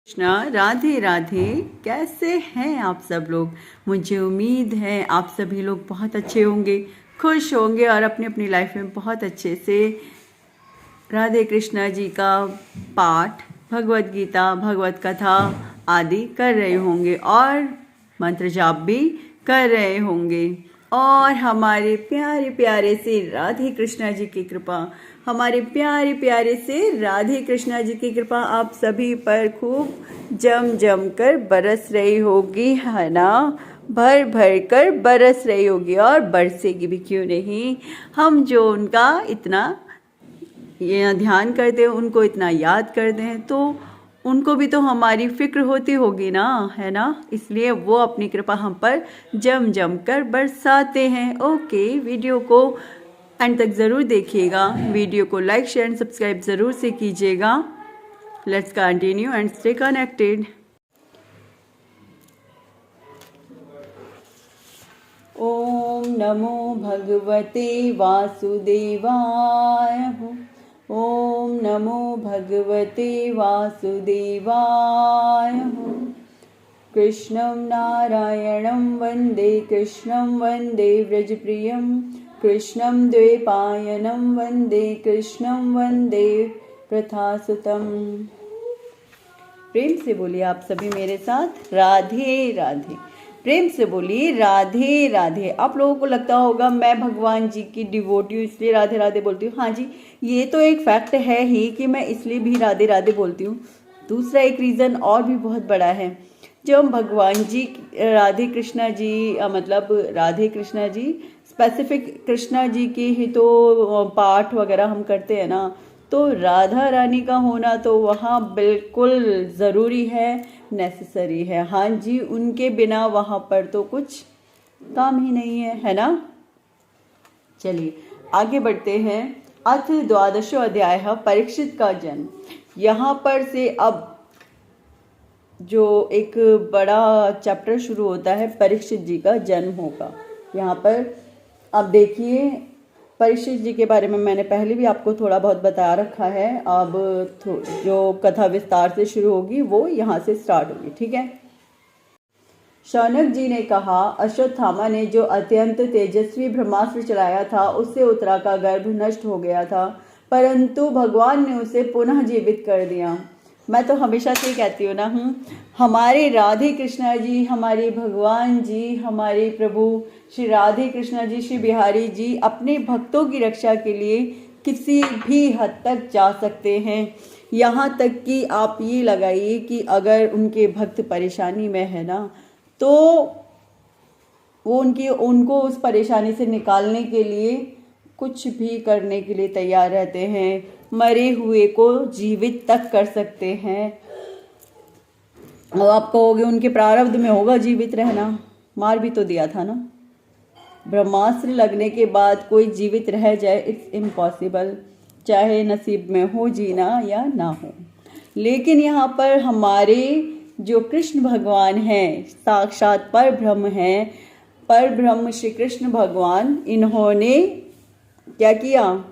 कृष्णा राधे राधे। कैसे हैं आप सब लोग। मुझे उम्मीद है आप सभी लोग बहुत अच्छे होंगे, खुश होंगे और अपनी अपनी लाइफ में बहुत अच्छे से राधे कृष्णा जी का पाठ, भगवत गीता, भगवत कथा आदि कर रहे होंगे और मंत्र जाप भी कर रहे होंगे। और हमारे प्यारे प्यारे से राधे कृष्णा जी की कृपा, हमारे प्यारे प्यारे से राधे कृष्णा जी की कृपा आप सभी पर खूब जम जम कर बरस रही होगी, है ना। भर भर कर बरस रही होगी और बरसेगी भी, क्यों नहीं। हम जो उनका इतना ये ध्यान करते हैं, उनको इतना याद करते हैं, तो उनको भी तो हमारी फिक्र होती होगी ना, है ना। इसलिए वो अपनी कृपा हम पर जम जम कर बरसाते हैं। ओके, वीडियो को एंड तक ज़रूर देखिएगा, वीडियो को लाइक शेयर एंड सब्सक्राइब ज़रूर से कीजिएगा। Let's continue and stay connected. ओम नमो भगवते वासुदेवाय। ओम नमो भगवते वासुदेवाय। कृष्णं नारायणं वन्दे, कृष्णं वन्दे व्रजप्रियं, कृष्णं द्वैपायनं वन्दे, कृष्णं वन्दे प्रथासुतं। प्रेम से बोलिए आप सभी मेरे साथ, राधे राधे। प्रेम से बोलिए राधे राधे। आप लोगों को लगता होगा मैं भगवान जी की डिवोटी हूँ इसलिए राधे राधे बोलती हूँ। हाँ जी, ये तो एक फैक्ट है ही कि मैं इसलिए भी राधे राधे बोलती हूँ। दूसरा एक रीज़न और भी बहुत बड़ा है। जब हम भगवान जी राधे कृष्णा जी मतलब राधे कृष्णा जी स्पेसिफिक कृष्णा जी की ही तो पाठ वगैरह हम करते हैं ना, तो राधा रानी का होना तो वहाँ बिल्कुल ज़रूरी है, नेसेसरी है। हाँ जी, उनके बिना वहाँ पर तो कुछ काम ही नहीं है, है ना। चलिए आगे बढ़ते हैं। अथ द्वादशो अध्याय परीक्षित का जन्म। यहाँ पर से अब जो एक बड़ा चैप्टर शुरू होता है, परीक्षित जी का जन्म होगा। यहाँ पर अब देखिए, परीक्षित जी के बारे में मैंने पहले भी आपको थोड़ा बहुत बता रखा है। अब जो कथा विस्तार से शुरू होगी वो यहाँ से स्टार्ट होगी, ठीक है। शौनक जी ने कहा, अश्वत्थामा ने जो अत्यंत तेजस्वी ब्रह्मास्त्र चलाया था उससे उत्तरा का गर्भ नष्ट हो गया था, परंतु भगवान ने उसे पुनः जीवित कर दिया। मैं तो हमेशा से कहती हूँ ना, हमारे राधे कृष्णा जी, हमारे भगवान जी, हमारे प्रभु श्री राधे कृष्णा जी, श्री बिहारी जी अपने भक्तों की रक्षा के लिए किसी भी हद तक जा सकते हैं। यहाँ तक कि आप ये लगाइए कि अगर उनके भक्त परेशानी में है ना, तो वो उनको उस परेशानी से निकालने के लिए कुछ भी करने के लिए तैयार रहते हैं। मरे हुए को जीवित तक कर सकते हैं। और आप कहोगे उनके प्रारब्ध में होगा जीवित रहना, मार भी तो दिया था ना। ब्रह्मास्त्र लगने के बाद कोई जीवित रह जाए, इट्स इम्पॉसिबल, चाहे नसीब में हो जीना या ना हो। लेकिन यहाँ पर हमारे जो कृष्ण भगवान हैं, साक्षात पर ब्रह्म हैं, पर ब्रह्म श्री कृष्ण भगवान, इन्होंने क्या किया,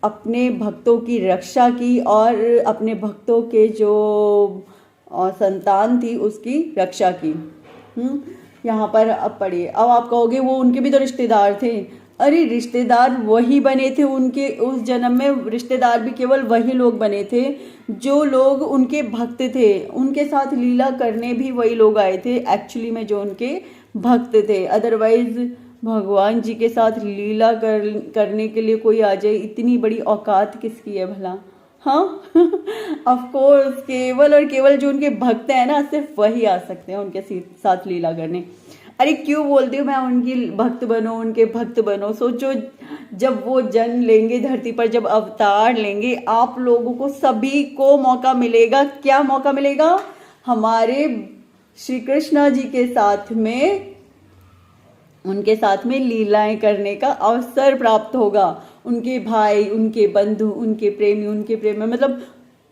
अपने भक्तों की रक्षा की और अपने भक्तों के जो संतान थी उसकी रक्षा की। यहाँ पर अब पढ़िए। अब आप कहोगे वो उनके भी तो रिश्तेदार थे। अरे रिश्तेदार वही बने थे, उनके उस जन्म में रिश्तेदार भी केवल वही लोग बने थे जो लोग उनके भक्त थे। उनके साथ लीला करने भी वही लोग आए थे एक्चुअली में, जो उनके भक्त थे। अदरवाइज भगवान जी के साथ लीला करने के लिए कोई आ जाए, इतनी बड़ी औकात किसकी है भला। हाँ ऑफ कोर्स केवल और केवल जो उनके भक्त हैं ना, सिर्फ वही आ सकते हैं उनके साथ लीला करने। अरे क्यों बोलती हूँ मैं उनकी भक्त बनो, उनके भक्त बनो। सोचो जब वो जन्म लेंगे धरती पर, जब अवतार लेंगे, आप लोगों को सभी को मौका मिलेगा। क्या मौका मिलेगा? हमारे श्री कृष्णा जी के साथ में, उनके साथ में लीलाएं करने का अवसर प्राप्त होगा। उनके भाई, उनके बंधु, उनके प्रेमी, उनके प्रेमी, मतलब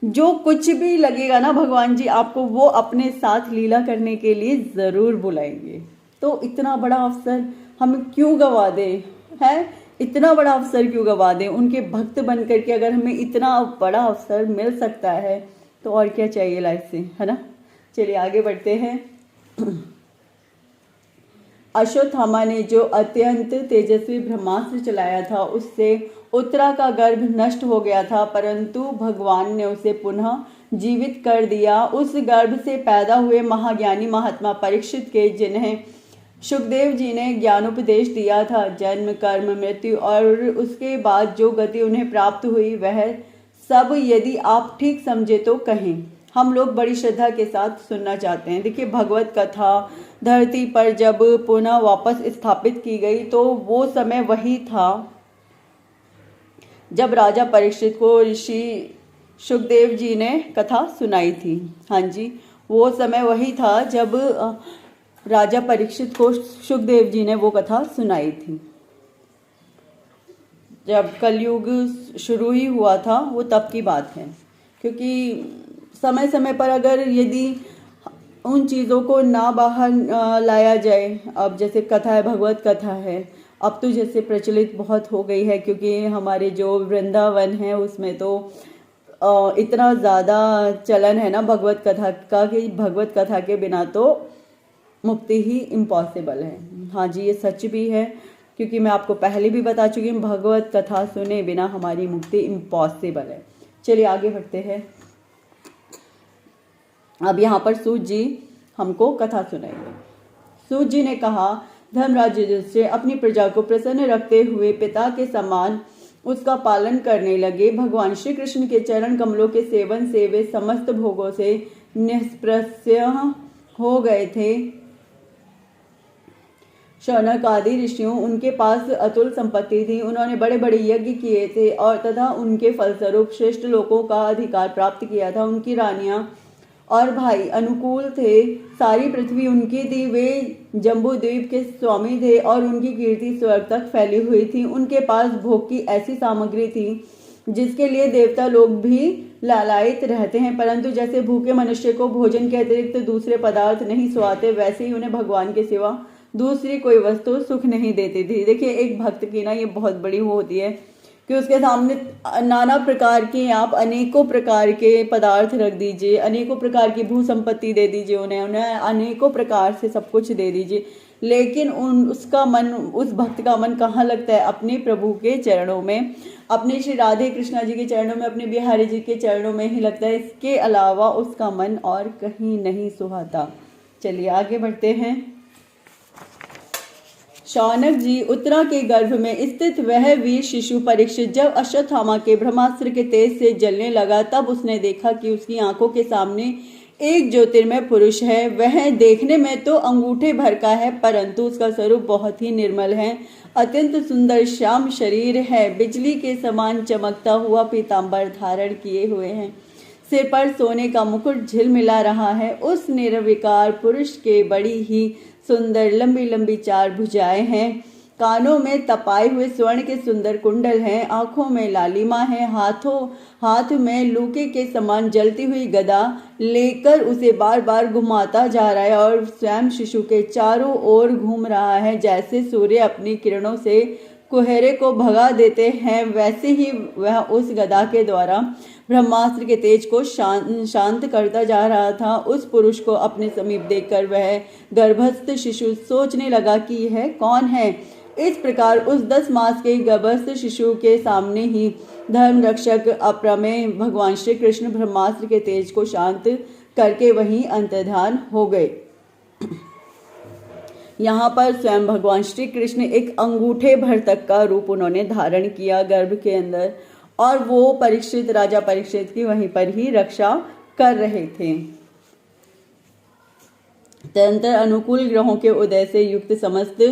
जो कुछ भी लगेगा ना, भगवान जी आपको वो अपने साथ लीला करने के लिए ज़रूर बुलाएंगे। तो इतना बड़ा अवसर हम क्यों गवा दें, है इतना बड़ा अवसर क्यों गवा दें। उनके भक्त बन करके अगर हमें इतना बड़ा अवसर मिल सकता है तो और क्या चाहिए लाइफ से, है ना। चलिए आगे बढ़ते हैं। अश्वत्थामा ने जो अत्यंत तेजस्वी ब्रह्मास्त्र चलाया था उससे उत्तरा का गर्भ नष्ट हो गया था, परंतु भगवान ने उसे पुनः जीवित कर दिया। उस गर्भ से पैदा हुए महाज्ञानी महात्मा परीक्षित के, जिन्हें सुखदेव जी ने ज्ञानोपदेश दिया था, जन्म कर्म मृत्यु और उसके बाद जो गति उन्हें प्राप्त हुई वह सब यदि आप ठीक समझे तो कहें। हम लोग बड़ी श्रद्धा के साथ सुनना चाहते हैं। देखिए, भगवत कथा धरती पर जब पुनः वापस स्थापित की गई तो वो समय वही था जब राजा परीक्षित को ऋषि सुखदेव जी ने कथा सुनाई थी। हाँ जी, वो समय वही था जब राजा परीक्षित को सुखदेव जी ने वो कथा सुनाई थी। जब कलयुग शुरू ही हुआ था वो तब की बात है, क्योंकि समय समय पर अगर यदि उन चीज़ों को ना बाहर लाया जाए, अब जैसे कथा है, भगवत कथा है, अब तो जैसे प्रचलित बहुत हो गई है, क्योंकि हमारे जो वृंदावन है उसमें तो इतना ज़्यादा चलन है ना भगवत कथा का कि भगवत कथा के बिना तो मुक्ति ही इम्पॉसिबल है। हाँ जी, ये सच भी है, क्योंकि मैं आपको पहले भी बता चुकी हूँ, भगवत कथा सुने बिना हमारी मुक्ति इम्पॉसिबल है। चलिए आगे बढ़ते हैं। अब यहाँ पर सूत जी हमको कथा सुनाएंगे। सूत जी ने कहा, धर्मराज युधिष्ठिर अपनी प्रजा को प्रसन्न रखते हुए पिता के समान उसका पालन करने लगे। भगवान श्री कृष्ण के चरण कमलों के सेवन से वे समस्त भोगों से निष्प्रस्य हो गए थे। शौनक आदि ऋषियों उनके पास अतुल संपत्ति थी। उन्होंने बड़े बड़े यज्ञ किए थे और तथा उनके फलस्वरूप श्रेष्ठ लोकों का अधिकार प्राप्त किया था। उनकी रानियां और भाई अनुकूल थे। सारी पृथ्वी उनकी थी। वे जम्बू द्वीप के स्वामी थे और उनकी कीर्ति स्वर्ग तक फैली हुई थी। उनके पास भोग की ऐसी सामग्री थी जिसके लिए देवता लोग भी लालायित रहते हैं, परंतु जैसे भूखे मनुष्य को भोजन के अतिरिक्त दूसरे पदार्थ नहीं सुहाते, वैसे ही उन्हें भगवान के सिवा दूसरी कोई वस्तु सुख नहीं देती थी। देखिए, एक भक्त की ना ये बहुत बड़ी वो होती है कि उसके सामने नाना प्रकार के आप अनेकों प्रकार के पदार्थ रख दीजिए, अनेकों प्रकार की भू संपत्ति दे दीजिए, उन्हें अनेकों प्रकार से सब कुछ दे दीजिए, लेकिन उसका मन, उस भक्त का मन कहाँ लगता है? अपने प्रभु के चरणों में, अपने श्री राधे कृष्णा जी के चरणों में, अपने बिहारी जी के चरणों में ही लगता है। इसके अलावा उसका मन और कहीं नहीं सुहाता। चलिए आगे बढ़ते हैं। शौनक जी, उत्तरा के गर्भ में स्थित वह वीर शिशु परीक्षित जब अश्वत्थामा के ब्रह्मास्त्र के तेज से जलने लगा, तब उसने देखा कि उसकी आंखों के सामने एक ज्योतिर्मय पुरुष है। वह देखने में तो अंगूठे भर का है, परंतु उसका स्वरूप बहुत ही निर्मल है। अत्यंत सुंदर श्याम शरीर है, बिजली के समान चमकता हुआ पीतांबर धारण किए हुए हैं, सिर पर सोने का मुकुट झिलमिला रहा है। उस निर्विकार पुरुष के बड़ी ही सुंदर लंबी लंबी 4 भुजाएं हैं, कानों में तपाए हुए स्वर्ण के सुंदर कुंडल हैं, आंखों में लालिमा है, हाथ में लूके के समान जलती हुई गदा लेकर उसे बार बार घुमाता जा रहा है और स्वयं शिशु के चारों ओर घूम रहा है। जैसे सूर्य अपनी किरणों से कुहरे को भगा देते हैं, वैसे ही वह उस गदा के द्वारा ब्रह्मास्त्र के तेज को शांत करता जा रहा था। उस पुरुष को अपने समीप देखकर वह गर्भस्थ शिशु सोचने लगा कि यह कौन है। इस प्रकार उस 10 मास के गर्भस्थ शिशु के सामने ही धर्म रक्षक अप्रमेय भगवान श्री कृष्ण ब्रह्मास्त्र के तेज को शांत करके वहीं अंतर्धान हो गए। यहाँ पर स्वयं भगवान श्री कृष्ण एक अंगूठे भर तक का रूप उन्होंने धारण किया गर्भ के अंदर, और वो परीक्षित, राजा परीक्षित की वहीं पर ही रक्षा कर रहे थे। तदंतर अनुकूल ग्रहों के उदय से युक्त समस्त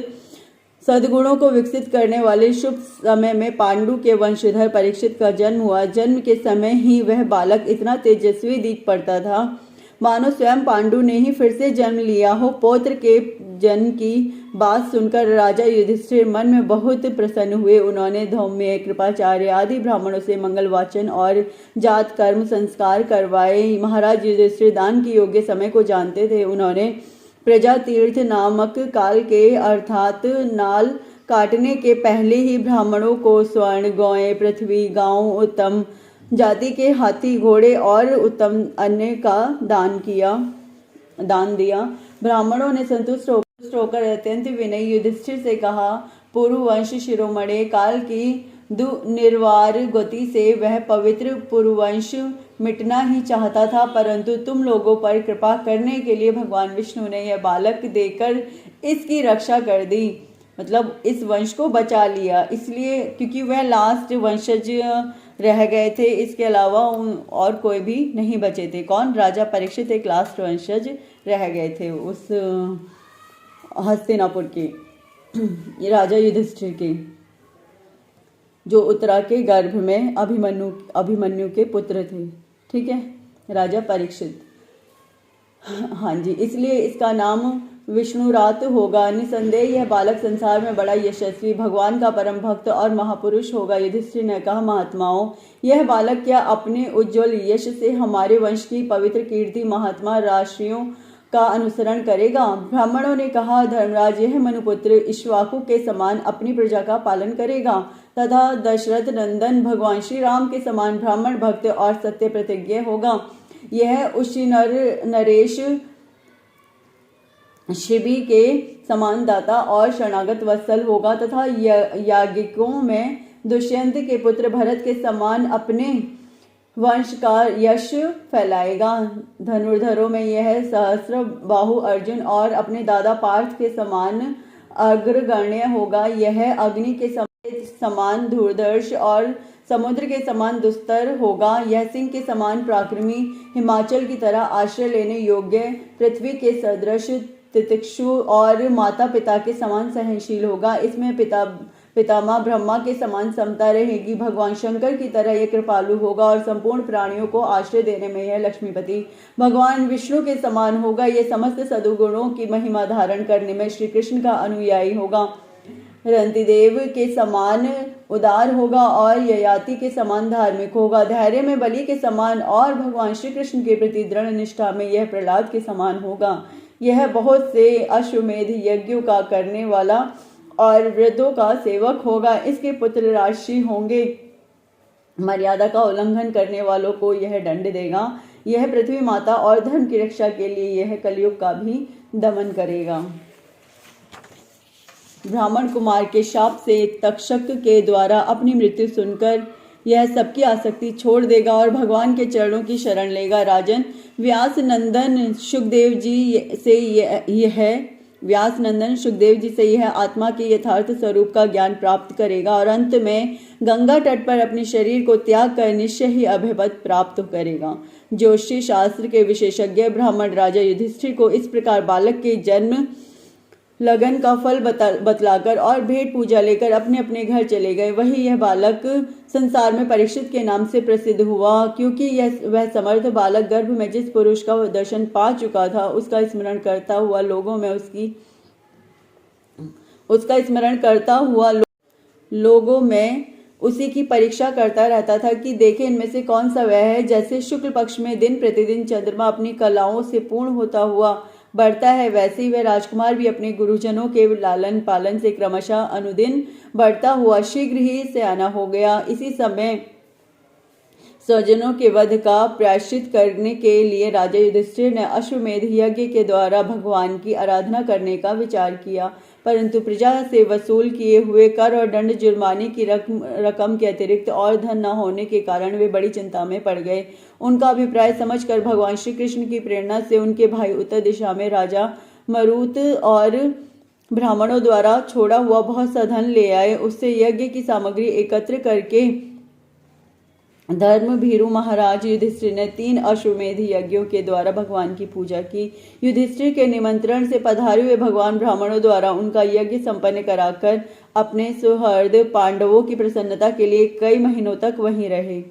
सद्गुणों को विकसित करने वाले शुभ समय में पांडु के वंशधर परीक्षित का जन्म हुआ। जन्म के समय ही वह बालक इतना तेजस्वी दिख पड़ता था मानो स्वयं पांडु ने ही फिर से जन्म लिया हो। पौत्र के जन्म की बात सुनकर राजा युधिष्ठिर मन में बहुत प्रसन्न हुए। उन्होंने धौम्य, कृपाचार्य आदि ब्राह्मणों से मंगल वाचन और जात कर्म संस्कार करवाए। महाराज युधिष्ठिर दान की योग्य समय को जानते थे। उन्होंने प्रजा तीर्थ नामक काल के अर्थात नाल काटने के पहले ही ब्राह्मणों को स्वर्ण, गौएं, पृथ्वी, गांव, उत्तम जाति के हाथी, घोड़े और उत्तम अन्य का दान किया। दान दिया। ब्राह्मणों ने संतुष्ट होकर अत्यंत विनयी युधिष्ठिर से कहा, पुरुवंश शिरोमणि काल की दुर्निवार गति से वह पवित्र पुरुवंश मिटना ही चाहता था, परंतु तुम लोगों पर कृपा करने के लिए भगवान विष्णु ने यह बालक देकर इसकी रक्षा कर दी, मतलब इस वंश को बचा लिया। इसलिए क्योंकि वह लास्ट वंशज रह गए थे, इसके अलावा और कोई भी नहीं बचे थे। कौन? राजा परीक्षित एक लास्ट वंशज रह गए थे उस हस्तिनापुर के राजा युधिष्ठिर के, जो उत्तरा के गर्भ में अभिमन्यु के पुत्र थे। ठीक है, राजा परीक्षित। हाँ जी, इसलिए इसका नाम विष्णुरात होगा। निसंदेह यह बालक संसार में बड़ा यशस्वी, भगवान का परम भक्त और महापुरुष होगा। युधिष्ठिर ने कहा, महात्माओं, यह बालक क्या अपने उज्जवल यश से हमारे वंश की पवित्र कीर्ति महात्मा राशियों का अनुसरण करेगा? ब्राह्मणों ने कहा, धर्मराज, यह मनुपुत्र इक्ष्वाकु के समान अपनी प्रजा का पालन करेगा तथा दशरथ नंदन भगवान श्री राम के समान ब्राह्मण भक्त और सत्य प्रतिज्ञ होगा। यह उसी नरेश शिबी के समान दाता और शरणागत वत्सल होगा तथा याज्ञिकों में दुष्यंत के पुत्र भरत के समान अपने वंश का यश फैलाएगा। धनुर्धरों में यह सहस्र बाहु अर्जुन और अपने दादा पार्थ के समान अग्रगण्य होगा। यह अग्नि के समान धूर्धर्ष और समुद्र के समान दुस्तर होगा। यह सिंह के समान पराक्रमी, हिमाचल की तरह आश्रय लेने योग्य, पृथ्वी के सदृश तितिक्षु और माता पिता के समान सहनशील होगा। इसमें पितामह ब्रह्मा के समान समता रहेगी। भगवान शंकर की तरह यह कृपालु होगा और संपूर्ण प्राणियों को आश्रय देने में यह लक्ष्मीपति भगवान विष्णु के समान होगा। यह समस्त सदुगुणों की महिमा धारण करने में श्री कृष्ण का अनुयायी होगा। रंतिदेव के समान उदार होगा और ययाति के समान धार्मिक होगा। धैर्य में बलि के समान और भगवान श्री कृष्ण के प्रति दृढ़ निष्ठा में यह प्रहलाद के समान होगा। यह बहुत से अश्वमेध यज्ञों का करने वाला और वृद्धों का सेवक होगा। इसके पुत्र राशि होंगे। मर्यादा का उल्लंघन करने वालों को यह दंड देगा। यह पृथ्वी माता और धर्म की रक्षा के लिए यह कलयुग का भी दमन करेगा। ब्राह्मण कुमार के शाप से तक्षक के द्वारा अपनी मृत्यु सुनकर यह सबकी आसक्ति छोड़ देगा और भगवान के चरणों की शरण लेगा। राजन, व्यास नंदन सुखदेव जी से यह आत्मा के यथार्थ स्वरूप का ज्ञान प्राप्त करेगा और अंत में गंगा तट पर अपने शरीर को त्याग कर निश्चय ही अभयपद प्राप्त करेगा। ज्योतिषी शास्त्र के विशेषज्ञ ब्राह्मण राजा युधिष्ठिर को इस प्रकार बालक के जन्म लगन का फल बतलाकर और भेंट पूजा लेकर अपने अपने घर चले गए। वही यह बालक संसार में परीक्षित के नाम से प्रसिद्ध हुआ, क्योंकि वह समर्थ बालक गर्भ में जिस पुरुष का दर्शन पा चुका था, उसका स्मरण करता हुआ लोगों में उसी की परीक्षा करता रहता था कि देखे इनमें से कौन सा वह है। जैसे शुक्ल पक्ष में दिन प्रतिदिन चंद्रमा अपनी कलाओं से पूर्ण होता हुआ बढ़ता है, वैसे ही वह राजकुमार भी अपने गुरुजनों के लालन पालन से क्रमशः अनुदिन बढ़ता हुआ शीघ्र ही सयाना हो गया। इसी समय स्वजनों के वध का प्रायश्चित करने के लिए राजा युधिष्ठिर ने अश्वमेध यज्ञ के द्वारा भगवान की आराधना करने का विचार किया, परंतु प्रजा से वसूल किए हुए कर और दंड जुर्माने की रकम के अतिरिक्त और धन न होने के कारण वे बड़ी चिंता में पड़ गए। उनका अभिप्राय समझकर भगवान श्री कृष्ण की प्रेरणा से उनके भाई उत्तर दिशा में राजा मरुत और ब्राह्मणों द्वारा छोड़ा हुआ बहुत सा धन ले आए। उससे यज्ञ की सामग्री एकत्र करके धर्म भीरु महाराज युधिष्ठिर ने 3 अश्वमेध यज्ञों के द्वारा भगवान की पूजा की। युधिष्ठिर के निमंत्रण से पधारे हुए भगवान ब्राह्मणों द्वारा उनका यज्ञ संपन्न कराकर अपने सुहृद पांडवों की प्रसन्नता के लिए कई महीनों तक वहीं रहे।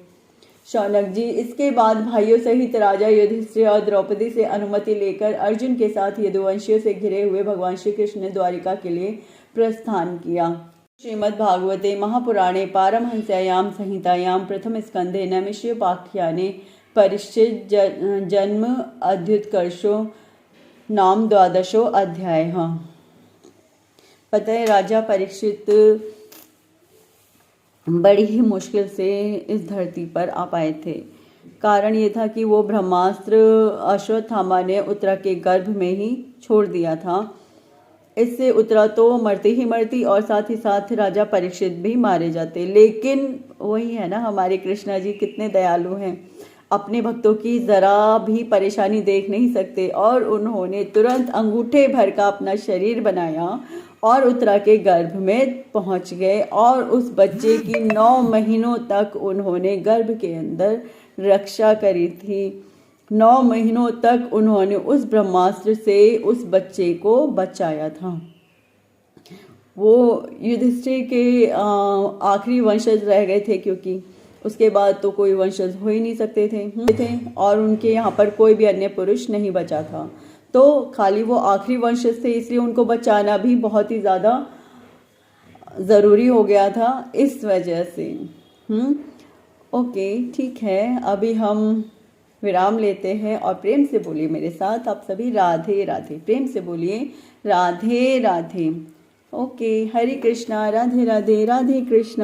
शौनक जी, इसके बाद भाइयों सहित राजा युधिष्ठिर और द्रौपदी से अनुमति लेकर अर्जुन के साथ यदुवंशियों से घिरे हुए भगवान श्री कृष्ण ने द्वारिका के लिए प्रस्थान किया। श्रीमद्भागवते महापुराणे पारमहंस्यायां संहितायां प्रथम स्कंधे नैमिषोपाख्याने परीक्षित जन्म अध्युत्कर्षो नाम 12 अध्याय। पता है, राजा परीक्षित बड़ी ही मुश्किल से इस धरती पर आ पाए थे। कारण ये था कि वो ब्रह्मास्त्र अश्वत्थामा ने उत्तरा के गर्भ में ही छोड़ दिया था। इससे उत्तरा तो मरती ही मरती और साथ ही साथ राजा परीक्षित भी मारे जाते। लेकिन वही है ना, हमारे कृष्णा जी कितने दयालु हैं, अपने भक्तों की जरा भी परेशानी देख नहीं सकते और उन्होंने तुरंत अंगूठे भर का अपना शरीर बनाया और उत्तरा के गर्भ में पहुंच गए और उस बच्चे की 9 महीनों तक उन्होंने गर्भ के अंदर रक्षा करी थी। 9 महीनों तक उन्होंने उस ब्रह्मास्त्र से उस बच्चे को बचाया था। वो युधिष्ठिर के आखिरी वंशज रह गए थे, क्योंकि उसके बाद तो कोई वंशज हो ही नहीं सकते थे और उनके यहाँ पर कोई भी अन्य पुरुष नहीं बचा था, तो खाली वो आखिरी वंशज थे, इसलिए उनको बचाना भी बहुत ही ज़्यादा ज़रूरी हो गया था इस वजह से। ओके, ठीक है, अभी हम विराम लेते हैं और प्रेम से बोलिए मेरे साथ आप सभी राधे राधे। प्रेम से बोलिए राधे राधे। ओके, हरे कृष्णा, राधे राधे, राधे कृष्णा।